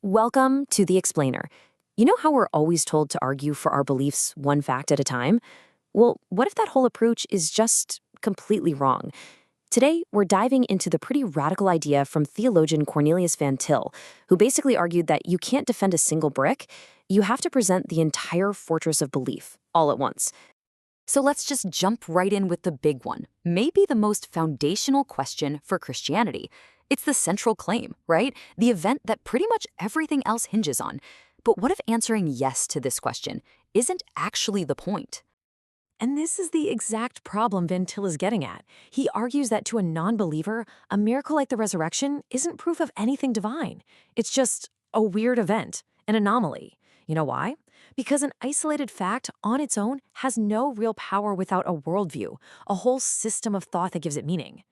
Welcome to The Explainer. You know how we're always told to argue for our beliefs one fact at a time? Well, what if that whole approach is just completely wrong? Today, we're diving into the pretty radical idea from theologian Cornelius Van Til, who basically argued that you can't defend a single brick, you have to present the entire fortress of belief all at once. So let's just jump right in with the big one, maybe the most foundational question for Christianity. It's the central claim, right? The event that pretty much everything else hinges on. But what if answering yes to this question isn't actually the point? And this is the exact problem Van Til is getting at. He argues that to a non-believer, a miracle like the resurrection isn't proof of anything divine. It's just a weird event, an anomaly. You know why? Because an isolated fact on its own has no real power without a worldview, a whole system of thought that gives it meaning.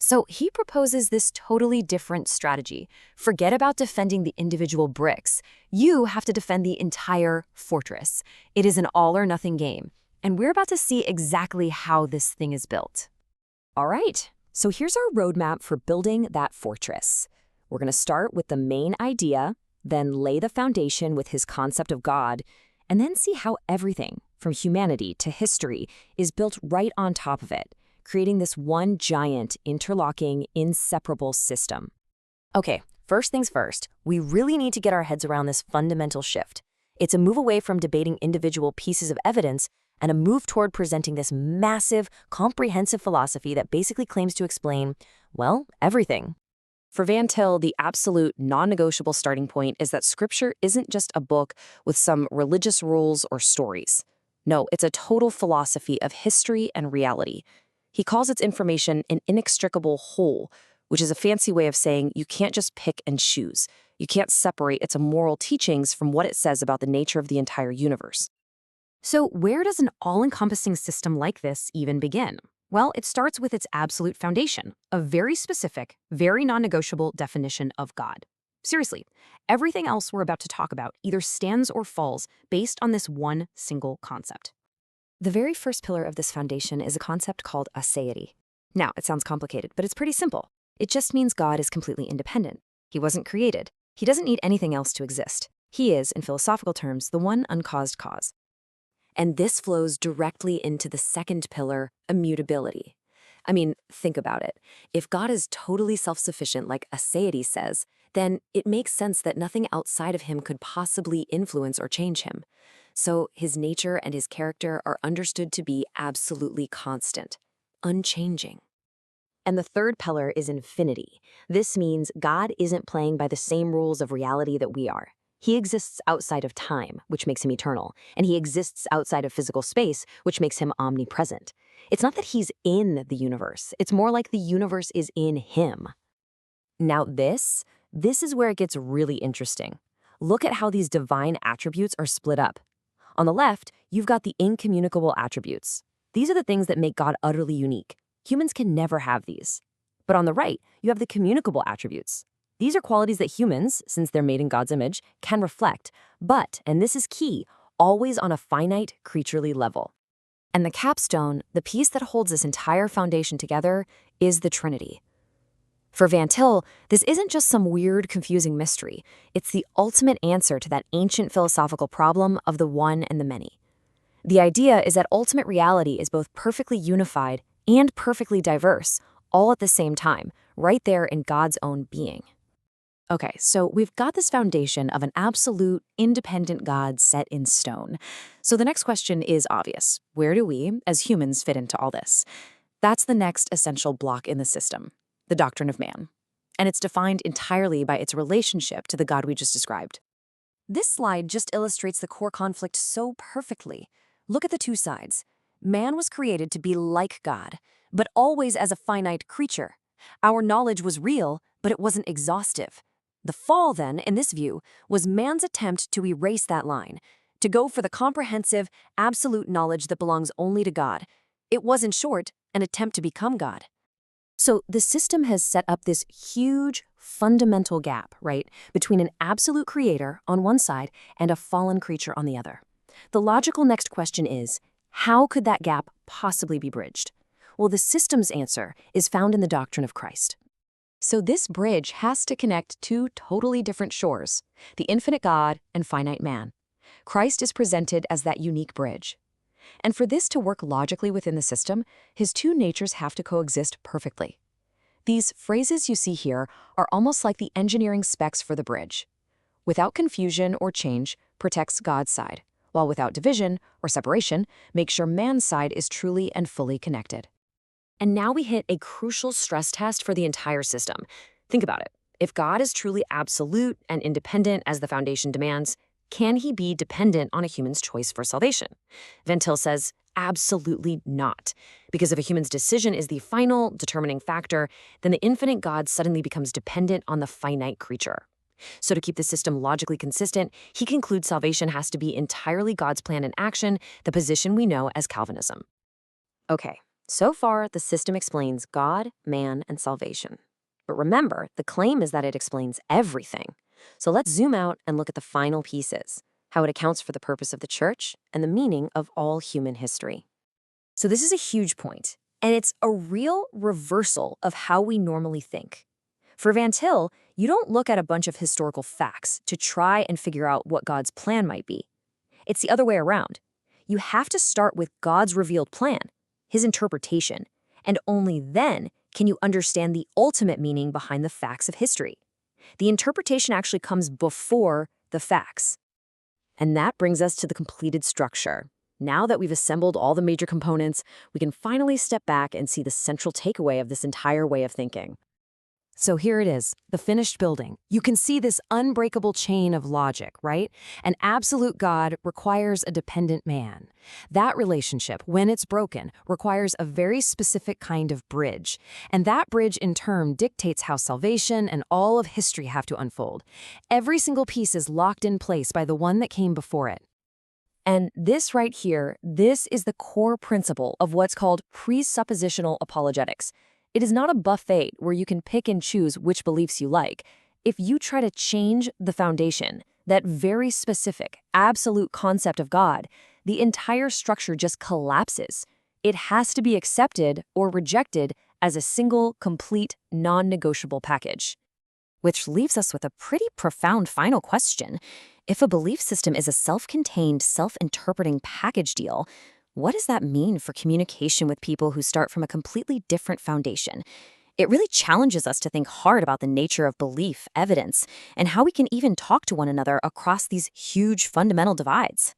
So he proposes this totally different strategy. Forget about defending the individual bricks. You have to defend the entire fortress. It is an all-or-nothing game. And we're about to see exactly how this thing is built. All right, so here's our roadmap for building that fortress. We're going to start with the main idea, then lay the foundation with his concept of God, and then see how everything, from humanity to history, is built right on top of it, creating this one giant, interlocking, inseparable system. Okay, first things first, we really need to get our heads around this fundamental shift. It's a move away from debating individual pieces of evidence and a move toward presenting this massive, comprehensive philosophy that basically claims to explain, well, everything. For Van Til, the absolute non-negotiable starting point is that Scripture isn't just a book with some religious rules or stories. No, it's a total philosophy of history and reality. He calls its information an inextricable whole, which is a fancy way of saying you can't just pick and choose. You can't separate its moral teachings from what it says about the nature of the entire universe. So where does an all-encompassing system like this even begin? Well, it starts with its absolute foundation, a very specific, very non-negotiable definition of God. Seriously, everything else we're about to talk about either stands or falls based on this one single concept. The very first pillar of this foundation is a concept called aseity. Now, it sounds complicated, but it's pretty simple. It just means God is completely independent. He wasn't created. He doesn't need anything else to exist. He is, in philosophical terms, the one uncaused cause. And this flows directly into the second pillar, immutability. I mean, think about it. If God is totally self-sufficient, like aseity says, then it makes sense that nothing outside of him could possibly influence or change him. So his nature and his character are understood to be absolutely constant, unchanging. And the third pillar is infinity. This means God isn't playing by the same rules of reality that we are. He exists outside of time, which makes him eternal, and he exists outside of physical space, which makes him omnipresent. It's not that he's in the universe. It's more like the universe is in him. Now this is where it gets really interesting. Look at how these divine attributes are split up. On the left, you've got the incommunicable attributes. These are the things that make God utterly unique. Humans can never have these. But on the right, you have the communicable attributes. These are qualities that humans, since they're made in God's image, can reflect, but, and this is key, always on a finite, creaturely level. And the capstone, the piece that holds this entire foundation together, is the Trinity. For Van Til, this isn't just some weird, confusing mystery. It's the ultimate answer to that ancient philosophical problem of the one and the many. The idea is that ultimate reality is both perfectly unified and perfectly diverse, all at the same time, right there in God's own being. Okay, so we've got this foundation of an absolute, independent God set in stone. So the next question is obvious. Where do we, as humans, fit into all this? That's the next essential block in the system, the doctrine of man. And it's defined entirely by its relationship to the God we just described. This slide just illustrates the core conflict so perfectly. Look at the two sides. Man was created to be like God, but always as a finite creature. Our knowledge was real, but it wasn't exhaustive. The fall, then, in this view, was man's attempt to erase that line, to go for the comprehensive, absolute knowledge that belongs only to God. It was, in short, an attempt to become God. So the system has set up this huge, fundamental gap, right, between an absolute creator on one side and a fallen creature on the other. The logical next question is, how could that gap possibly be bridged? Well, the system's answer is found in the doctrine of Christ. So this bridge has to connect two totally different shores, the infinite God and finite man. Christ is presented as that unique bridge. And for this to work logically within the system, his two natures have to coexist perfectly. These phrases you see here are almost like the engineering specs for the bridge. Without confusion or change, protects God's side, while without division or separation, makes sure man's side is truly and fully connected. And now we hit a crucial stress test for the entire system. Think about it. If God is truly absolute and independent as the foundation demands, can he be dependent on a human's choice for salvation? Van Til says, absolutely not. Because if a human's decision is the final determining factor, then the infinite God suddenly becomes dependent on the finite creature. So to keep the system logically consistent, he concludes salvation has to be entirely God's plan in action, the position we know as Calvinism. Okay, so far the system explains God, man, and salvation. But remember, the claim is that it explains everything. So let's zoom out and look at the final pieces, how it accounts for the purpose of the church and the meaning of all human history. So this is a huge point, and it's a real reversal of how we normally think. For Van Til, you don't look at a bunch of historical facts to try and figure out what God's plan might be. It's the other way around. You have to start with God's revealed plan, his interpretation, and only then can you understand the ultimate meaning behind the facts of history. The interpretation actually comes before the facts. And that brings us to the completed structure. Now that we've assembled all the major components, we can finally step back and see the central takeaway of this entire way of thinking. So here it is, the finished building. You can see this unbreakable chain of logic, right? An absolute God requires a dependent man. That relationship, when it's broken, requires a very specific kind of bridge. And that bridge, in turn, dictates how salvation and all of history have to unfold. Every single piece is locked in place by the one that came before it. And this right here, this is the core principle of what's called presuppositional apologetics. It is not a buffet where you can pick and choose which beliefs you like. If you try to change the foundation, that very specific, absolute concept of God, the entire structure just collapses. It has to be accepted or rejected as a single, complete, non-negotiable package. Which leaves us with a pretty profound final question. If a belief system is a self-contained, self-interpreting package deal, what does that mean for communication with people who start from a completely different foundation? It really challenges us to think hard about the nature of belief, evidence, and how we can even talk to one another across these huge fundamental divides.